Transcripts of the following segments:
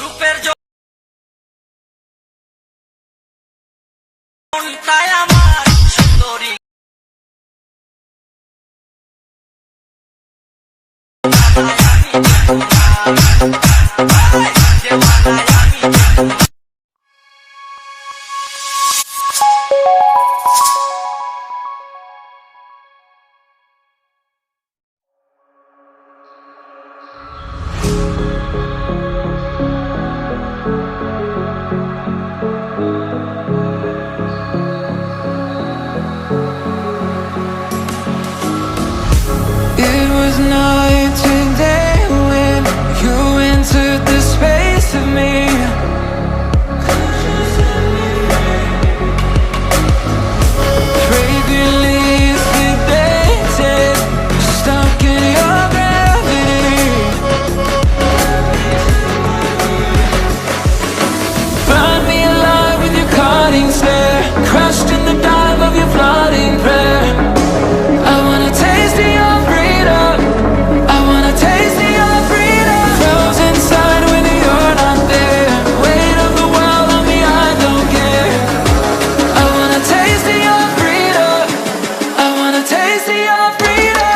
রূপের তাই আমার সুন্দরী Night and day when you entered the space of me. Fragrantly sedated, stuck in your gravity. Burn me alive with your cutting stare, crushed in the dive of your flooding prayer. I wanna taste of your freedom. I wanna taste of your freedom. Frozen inside when you're not there. Weight of the world on me, I don't care. I wanna taste of your freedom. I wanna taste of your freedom.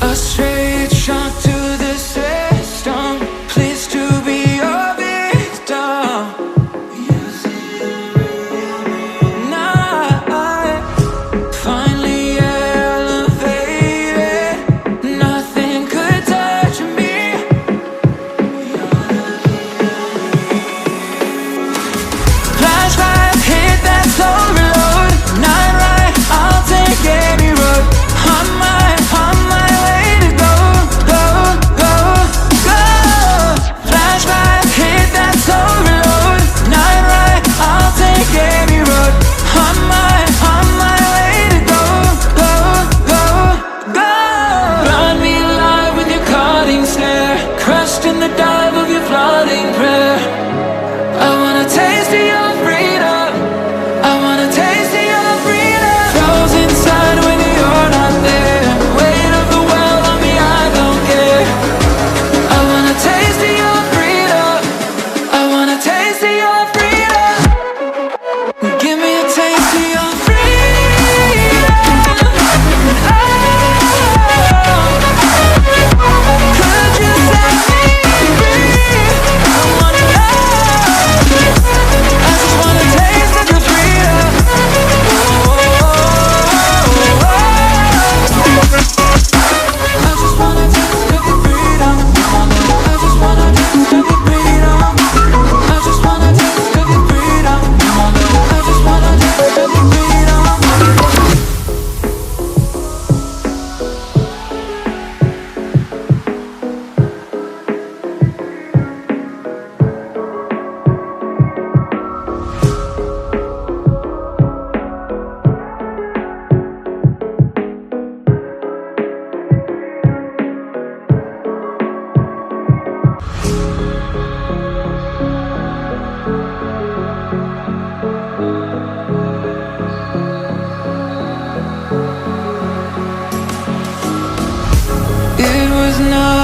A straight shot to the system. Please to be your victim. Now I finally elevated. Nothing could touch me. Flashlights hit that slow reload. Night ride, I'll take any road. On my way to go, go, go, go. Flashlights hit that slow reload. Night ride, I'll take any road. On my way to go, go, go, go. Burn me alive with your cutting stare, crushed in the dive of your flooding prayer. I wanna taste of your freedom. I wanna taste of your freedom. Frozen inside when you're not there. Weight of the world on me, I don't care. I wanna taste of your freedom. I wanna taste of your freedom. Give me a taste of your freedom. Could you set me free? I wanna know. I just wanna taste of your freedom. I just wanna taste of your freedom. I just wanna taste of your freedom. I just wanna taste of your freedom. I just wanna taste of your freedom. It was not